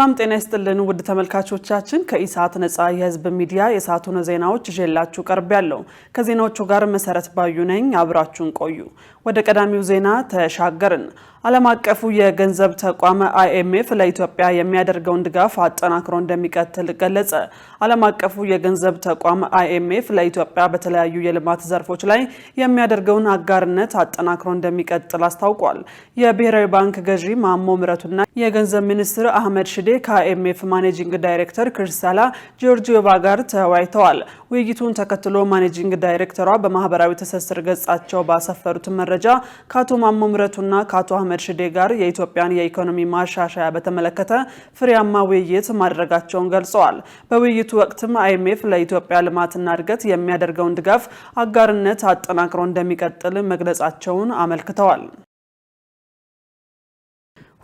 ሰላም ጤና ይስጥልን ውድ ተመልካቾቻችን ከኢሳት ነጻ የህዝብ ሚዲያ የሰዓቱን ዜናዎች ይዤላችሁ ቀርቤያለሁ። ከዜናዎቹ ጋር መሰረት ባዩ ነኝ። አብራችሁን ቆዩ። ወደ ቀዳሚው ዜና ተሻገርን። ዓለም አቀፉ የገንዘብ ተቋም IMF ለኢትዮጵያ የሚያደርገውን ድጋፍ አጠናክሮ እንደሚቀጥል ገለጸ። ዓለም አቀፉ የገንዘብ ተቋም IMF ለኢትዮጵያ በተለያዩ የልማት ዘርፎች ላይ የሚያደርገውን አጋርነት አጠናክሮ እንደሚቀጥል አስታውቋል። የብሔራዊ ባንክ ገዢ ማሞ ምረቱና የገንዘብ ሚኒስትር አህመድ ሽዴ ከIMF ማኔጂንግ ዳይሬክተር ክርስታላ ጆርጂዮቫ ጋር ተወያይተዋል። ውይይቱን ተከትሎ ማኔጂንግ ዳይሬክተሯ በማህበራዊ ትስስር ገጻቸው ባሰፈሩት መረጃ ከአቶ ማሞ ምረቱና ከአቶ አህመድ ሽዴ ጋር የኢትዮጵያን የኢኮኖሚ ማሻሻያ በተመለከተ ፍሬያማ ውይይት ማድረጋቸውን ገልጸዋል። በውይይቱ ወቅትም IMF ለኢትዮጵያ ልማትና እድገት የሚያደርገውን ድጋፍ አጋርነት አጠናክሮ እንደሚቀጥል መግለጻቸውን አመልክተዋል።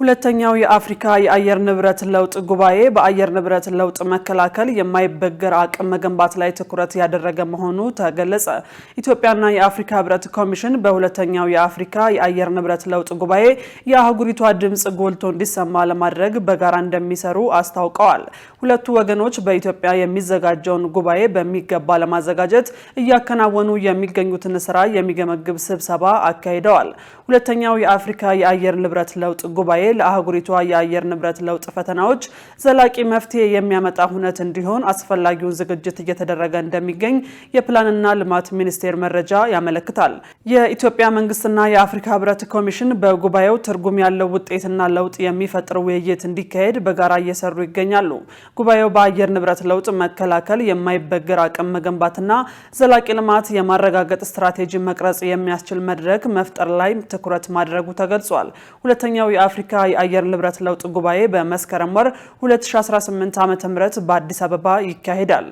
ሁለተኛው የአፍሪካ የአየር ንብረት ለውጥ ጉባኤ በአየር ንብረት ለውጥ መከላከል የማይበገር አቅም መገንባት ላይ ትኩረት ያደረገ መሆኑ ተገለጸ። ኢትዮጵያና የአፍሪካ ህብረት ኮሚሽን በሁለተኛው የአፍሪካ የአየር ንብረት ለውጥ ጉባኤ የአህጉሪቷ ድምጽ ጎልቶ እንዲሰማ ለማድረግ በጋራ እንደሚሰሩ አስታውቀዋል። ሁለቱ ወገኖች በኢትዮጵያ የሚዘጋጀውን ጉባኤ በሚገባ ለማዘጋጀት እያከናወኑ የሚገኙትን ስራ የሚገመግብ ስብሰባ አካሂደዋል። ሁለተኛው የአፍሪካ የአየር ንብረት ለውጥ ጉባኤ ለአህጉሪቷ የአየር ንብረት ለውጥ ፈተናዎች ዘላቂ መፍትሄ የሚያመጣ ሁነት እንዲሆን አስፈላጊውን ዝግጅት እየተደረገ እንደሚገኝ የፕላንና ልማት ሚኒስቴር መረጃ ያመለክታል። የኢትዮጵያ መንግስትና የአፍሪካ ህብረት ኮሚሽን በጉባኤው ትርጉም ያለው ውጤትና ለውጥ የሚፈጥር ውይይት እንዲካሄድ በጋራ እየሰሩ ይገኛሉ። ጉባኤው በአየር ንብረት ለውጥ መከላከል የማይበገር አቅም መገንባትና ዘላቂ ልማት የማረጋገጥ ስትራቴጂ መቅረጽ የሚያስችል መድረክ መፍጠር ላይ ትኩረት ማድረጉ ተገልጿል። ሁለተኛው የአፍሪካ የአየር ንብረት ለውጥ ጉባኤ በመስከረም ወር 2018 ዓ.ም በአዲስ አበባ ይካሄዳል።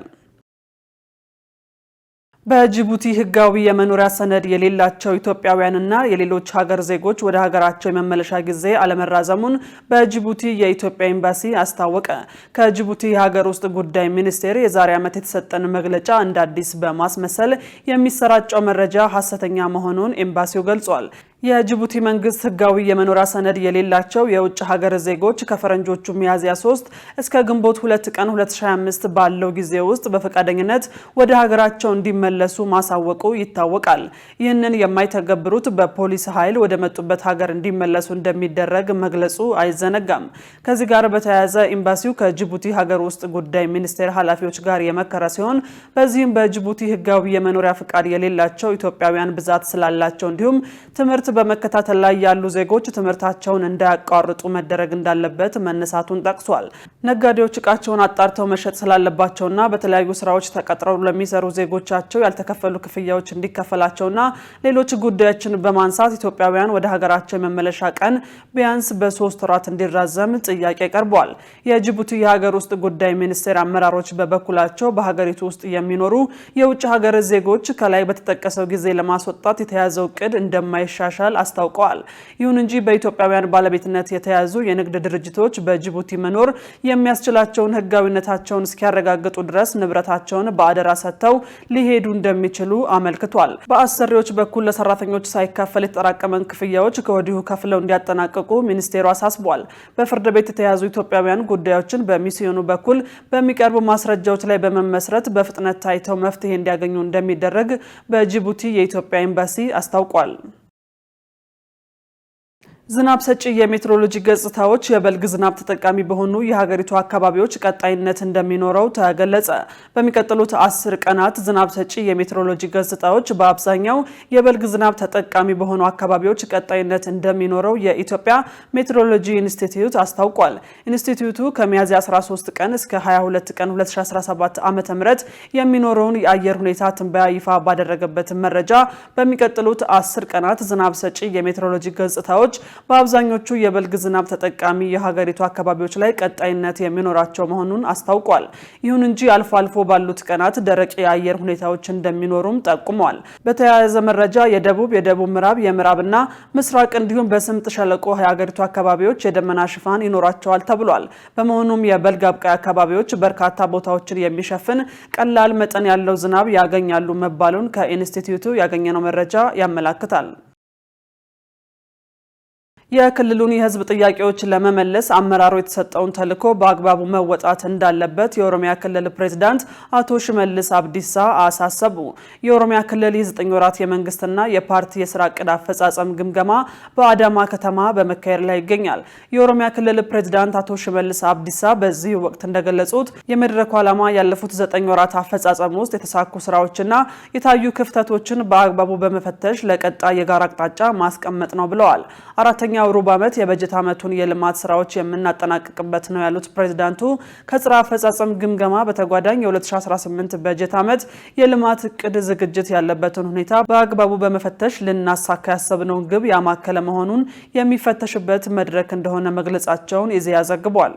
በጅቡቲ ህጋዊ የመኖሪያ ሰነድ የሌላቸው ኢትዮጵያውያንና የሌሎች ሀገር ዜጎች ወደ ሀገራቸው የመመለሻ ጊዜ አለመራዘሙን በጅቡቲ የኢትዮጵያ ኤምባሲ አስታወቀ። ከጅቡቲ የሀገር ውስጥ ጉዳይ ሚኒስቴር የዛሬ ዓመት የተሰጠን መግለጫ እንደ አዲስ በማስመሰል የሚሰራጨው መረጃ ሐሰተኛ መሆኑን ኤምባሲው ገልጿል። የጅቡቲ መንግስት ህጋዊ የመኖሪያ ሰነድ የሌላቸው የውጭ ሀገር ዜጎች ከፈረንጆቹ ሚያዝያ 3 እስከ ግንቦት 2 ቀን 2025 ባለው ጊዜ ውስጥ በፈቃደኝነት ወደ ሀገራቸው እንዲመለሱ ማሳወቁ ይታወቃል። ይህንን የማይተገብሩት በፖሊስ ኃይል ወደ መጡበት ሀገር እንዲመለሱ እንደሚደረግ መግለጹ አይዘነጋም። ከዚህ ጋር በተያያዘ ኤምባሲው ከጅቡቲ ሀገር ውስጥ ጉዳይ ሚኒስቴር ኃላፊዎች ጋር የመከረ ሲሆን በዚህም በጅቡቲ ህጋዊ የመኖሪያ ፍቃድ የሌላቸው ኢትዮጵያውያን ብዛት ስላላቸው እንዲሁም ትምህርት በመከታተል ላይ ያሉ ዜጎች ትምህርታቸውን እንዳያቋርጡ መደረግ እንዳለበት መነሳቱን ጠቅሷል። ነጋዴዎች እቃቸውን አጣርተው መሸጥ ስላለባቸውና በተለያዩ ስራዎች ተቀጥረው ለሚሰሩ ዜጎቻቸው ያልተከፈሉ ክፍያዎች እንዲከፈላቸውና ሌሎች ጉዳዮችን በማንሳት ኢትዮጵያውያን ወደ ሀገራቸው የመመለሻ ቀን ቢያንስ በ3 ወራት እንዲራዘም ጥያቄ ቀርቧል። የጅቡቲ የሀገር ውስጥ ጉዳይ ሚኒስቴር አመራሮች በበኩላቸው በሀገሪቱ ውስጥ የሚኖሩ የውጭ ሀገር ዜጎች ከላይ በተጠቀሰው ጊዜ ለማስወጣት የተያዘው እቅድ እንደማይሻሻል አስታውቀዋል። ይሁን እንጂ በኢትዮጵያውያን ባለቤትነት የተያዙ የንግድ ድርጅቶች በጅቡቲ መኖር የሚያስችላቸውን ህጋዊነታቸውን እስኪያረጋግጡ ድረስ ንብረታቸውን በአደራ ሰጥተው ሊሄዱ እንደሚችሉ አመልክቷል። በአሰሪዎች በኩል ለሰራተኞች ሳይከፈል የተጠራቀመን ክፍያዎች ከወዲሁ ከፍለው እንዲያጠናቅቁ ሚኒስቴሩ አሳስቧል። በፍርድ ቤት የተያዙ ኢትዮጵያውያን ጉዳዮችን በሚስዮኑ በኩል በሚቀርቡ ማስረጃዎች ላይ በመመስረት በፍጥነት ታይተው መፍትሄ እንዲያገኙ እንደሚደረግ በጅቡቲ የኢትዮጵያ ኤምባሲ አስታውቋል። ዝናብ ሰጪ የሜትሮሎጂ ገጽታዎች የበልግ ዝናብ ተጠቃሚ በሆኑ የሀገሪቱ አካባቢዎች ቀጣይነት እንደሚኖረው ተገለጸ። በሚቀጥሉት 10 ቀናት ዝናብ ሰጪ የሜትሮሎጂ ገጽታዎች በአብዛኛው የበልግ ዝናብ ተጠቃሚ በሆኑ አካባቢዎች ቀጣይነት እንደሚኖረው የኢትዮጵያ ሜትሮሎጂ ኢንስቲትዩት አስታውቋል። ኢንስቲትዩቱ ከሚያዝያ 13 ቀን እስከ 22 ቀን 2017 ዓ.ም የሚኖረውን የአየር ሁኔታ ትንበያ ይፋ ባደረገበት መረጃ በሚቀጥሉት 10 ቀናት ዝናብ ሰጪ የሜትሮሎጂ ገጽታዎች በአብዛኞቹ የበልግ ዝናብ ተጠቃሚ የሀገሪቱ አካባቢዎች ላይ ቀጣይነት የሚኖራቸው መሆኑን አስታውቋል። ይሁን እንጂ አልፎ አልፎ ባሉት ቀናት ደረቅ የአየር ሁኔታዎች እንደሚኖሩም ጠቁመዋል። በተያያዘ መረጃ የደቡብ ምዕራብ፣ የምዕራብና ምስራቅ እንዲሁም በስምጥ ሸለቆ የሀገሪቱ አካባቢዎች የደመና ሽፋን ይኖራቸዋል ተብሏል። በመሆኑም የበልግ አብቃይ አካባቢዎች በርካታ ቦታዎችን የሚሸፍን ቀላል መጠን ያለው ዝናብ ያገኛሉ መባሉን ከኢንስቲትዩቱ ያገኘነው መረጃ ያመለክታል። የክልሉን የህዝብ ጥያቄዎች ለመመለስ አመራሩ የተሰጠውን ተልዕኮ በአግባቡ መወጣት እንዳለበት የኦሮሚያ ክልል ፕሬዝዳንት አቶ ሽመልስ አብዲሳ አሳሰቡ። የኦሮሚያ ክልል የ9 ወራት የመንግስትና የፓርቲ የስራ ዕቅድ አፈጻጸም ግምገማ በአዳማ ከተማ በመካሄድ ላይ ይገኛል። የኦሮሚያ ክልል ፕሬዝዳንት አቶ ሽመልስ አብዲሳ በዚህ ወቅት እንደገለጹት የመድረኩ ዓላማ ያለፉት 9 ወራት አፈጻጸም ውስጥ የተሳኩ ስራዎችና የታዩ ክፍተቶችን በአግባቡ በመፈተሽ ለቀጣይ የጋራ አቅጣጫ ማስቀመጥ ነው ብለዋል። አራተኛው ሩብ ዓመት የበጀት ዓመቱን የልማት ስራዎች የምናጠናቅቅበት ነው ያሉት ፕሬዝዳንቱ ከስራ አፈጻጸም ግምገማ በተጓዳኝ የ2018 በጀት ዓመት የልማት እቅድ ዝግጅት ያለበትን ሁኔታ በአግባቡ በመፈተሽ ልናሳካ ያሰብነውን ግብ ያማከለ መሆኑን የሚፈተሽበት መድረክ እንደሆነ መግለጻቸውን ኢዜአ ዘግቧል።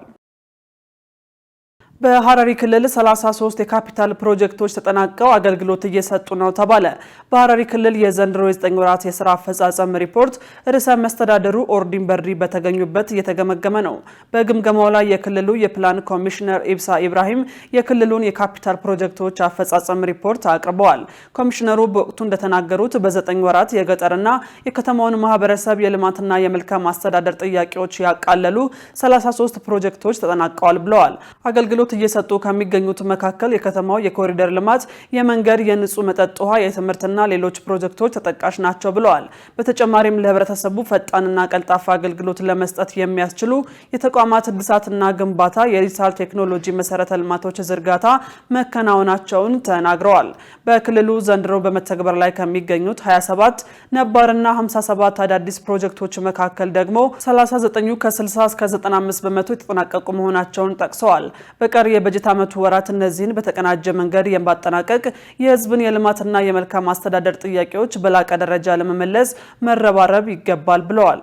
በሐረሪ ክልል 33 የካፒታል ፕሮጀክቶች ተጠናቀው አገልግሎት እየሰጡ ነው ተባለ። በሐረሪ ክልል የዘንድሮ የ9 ወራት የስራ አፈጻጸም ሪፖርት ርዕሰ መስተዳድሩ ኦርዲን በድሪ በተገኙበት እየተገመገመ ነው። በግምገማው ላይ የክልሉ የፕላን ኮሚሽነር ኢብሳ ኢብራሂም የክልሉን የካፒታል ፕሮጀክቶች አፈጻጸም ሪፖርት አቅርበዋል። ኮሚሽነሩ በወቅቱ እንደተናገሩት በ9 ወራት የገጠርና የከተማውን ማህበረሰብ የልማትና የመልካም አስተዳደር ጥያቄዎች ያቃለሉ 33 ፕሮጀክቶች ተጠናቀዋል ብለዋል። አገልግሎት እየሰጡ ከሚገኙት መካከል የከተማው የኮሪደር ልማት፣ የመንገድ፣ የንጹህ መጠጥ ውሃ፣ የትምህርትና ሌሎች ፕሮጀክቶች ተጠቃሽ ናቸው ብለዋል። በተጨማሪም ለህብረተሰቡ ፈጣንና ቀልጣፋ አገልግሎት ለመስጠት የሚያስችሉ የተቋማት እድሳትና ግንባታ፣ የዲጂታል ቴክኖሎጂ መሰረተ ልማቶች ዝርጋታ መከናወናቸውን ተናግረዋል። በክልሉ ዘንድሮ በመተግበር ላይ ከሚገኙት 27 ነባርና 57 አዳዲስ ፕሮጀክቶች መካከል ደግሞ 39ኙ ከ60 እስከ 95 በመቶ የተጠናቀቁ መሆናቸውን ጠቅሰዋል። የበጀት ዓመቱ ወራት እነዚህን በተቀናጀ መንገድ የማጠናቀቅ የህዝብን የልማትና የመልካም አስተዳደር ጥያቄዎች በላቀ ደረጃ ለመመለስ መረባረብ ይገባል ብለዋል።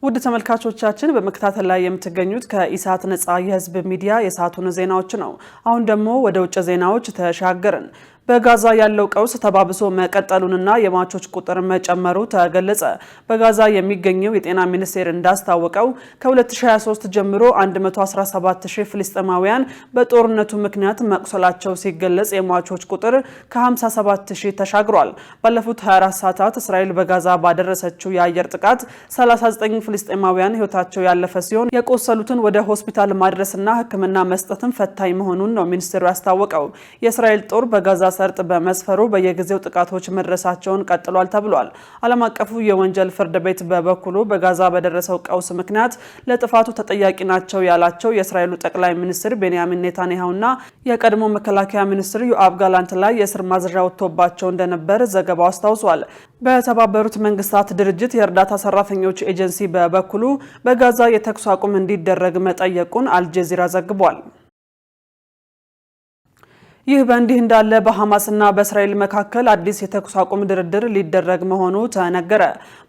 ውድ ተመልካቾቻችን በመከታተል ላይ የምትገኙት ከኢሳት ነጻ የህዝብ ሚዲያ የሰዓቱን ዜናዎች ነው። አሁን ደግሞ ወደ ውጭ ዜናዎች ተሻገርን። በጋዛ ያለው ቀውስ ተባብሶ መቀጠሉንና የሟቾች ቁጥር መጨመሩ ተገለጸ። በጋዛ የሚገኘው የጤና ሚኒስቴር እንዳስታወቀው ከ2023 ጀምሮ 117000 ፍልስጤማውያን በጦርነቱ ምክንያት መቁሰላቸው ሲገለጽ የሟቾች ቁጥር ከ57000 ተሻግሯል። ባለፉት 24 ሰዓታት እስራኤል በጋዛ ባደረሰችው የአየር ጥቃት 39 ፍልስጤማውያን ህይወታቸው ያለፈ ሲሆን የቆሰሉትን ወደ ሆስፒታል ማድረስና ሕክምና መስጠትም ፈታኝ መሆኑን ነው ሚኒስቴሩ ያስታወቀው። የእስራኤል ጦር በጋዛ ሰርጥ በመስፈሩ በየጊዜው ጥቃቶች መድረሳቸውን ቀጥሏል ተብሏል። ዓለም አቀፉ የወንጀል ፍርድ ቤት በበኩሉ በጋዛ በደረሰው ቀውስ ምክንያት ለጥፋቱ ተጠያቂ ናቸው ያላቸው የእስራኤሉ ጠቅላይ ሚኒስትር ቤንያሚን ኔታንያሁና የቀድሞ መከላከያ ሚኒስትር ዮአብ ጋላንት ላይ የእስር ማዘዣ ወጥቶባቸው እንደነበር ዘገባው አስታውሷል። በተባበሩት መንግስታት ድርጅት የእርዳታ ሰራተኞች ኤጀንሲ በበኩሉ በጋዛ የተኩስ አቁም እንዲደረግ መጠየቁን አልጀዚራ ዘግቧል። ይህ በእንዲህ እንዳለ በሐማስና በእስራኤል መካከል አዲስ የተኩስ አቁም ድርድር ሊደረግ መሆኑ ተነገረ።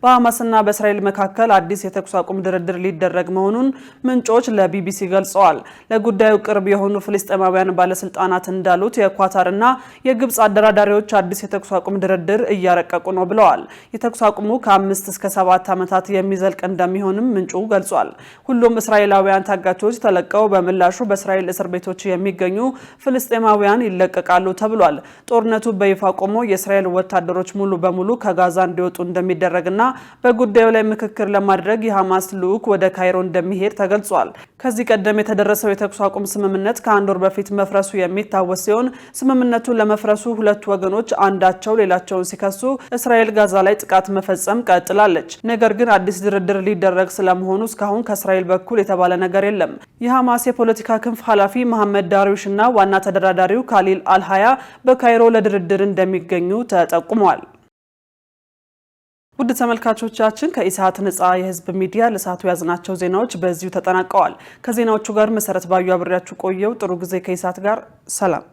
በሐማስና በእስራኤል መካከል አዲስ የተኩስ አቁም ድርድር ሊደረግ መሆኑን ምንጮች ለቢቢሲ ገልጸዋል። ለጉዳዩ ቅርብ የሆኑ ፍልስጤማውያን ባለስልጣናት እንዳሉት የኳታርና የግብጽ አደራዳሪዎች አዲስ የተኩስ አቁም ድርድር እያረቀቁ ነው ብለዋል። የተኩስ አቁሙ ከ5 እስከ 7 ዓመታት የሚዘልቅ እንደሚሆንም ምንጩ ገልጿል። ሁሉም እስራኤላውያን ታጋቾች ተለቀው በምላሹ በእስራኤል እስር ቤቶች የሚገኙ ፍልስጤማውያን ይለቀቃሉ ተብሏል። ጦርነቱ በይፋ ቆሞ የእስራኤል ወታደሮች ሙሉ በሙሉ ከጋዛ እንዲወጡ እንደሚደረግና በጉዳዩ ላይ ምክክር ለማድረግ የሐማስ ልዑክ ወደ ካይሮ እንደሚሄድ ተገልጿል። ከዚህ ቀደም የተደረሰው የተኩስ አቁም ስምምነት ከ1 ወር በፊት መፍረሱ የሚታወስ ሲሆን ስምምነቱ ለመፍረሱ ሁለቱ ወገኖች አንዳቸው ሌላቸውን ሲከሱ እስራኤል ጋዛ ላይ ጥቃት መፈጸም ቀጥላለች። ነገር ግን አዲስ ድርድር ሊደረግ ስለመሆኑ እስካሁን ከእስራኤል በኩል የተባለ ነገር የለም። የሐማስ የፖለቲካ ክንፍ ኃላፊ መሐመድ ዳሪውሽና ዋና ተደራዳሪው ካሊል አልሃያ በካይሮ ለድርድር እንደሚገኙ ተጠቁሟል። ውድ ተመልካቾቻችን ከኢሳት ነጻ የህዝብ ሚዲያ ለሰዓቱ ያዝናቸው ዜናዎች በዚሁ ተጠናቀዋል። ከዜናዎቹ ጋር መሰረት ባዩ አብሬያችሁ ቆየው። ጥሩ ጊዜ ከኢሳት ጋር ሰላም።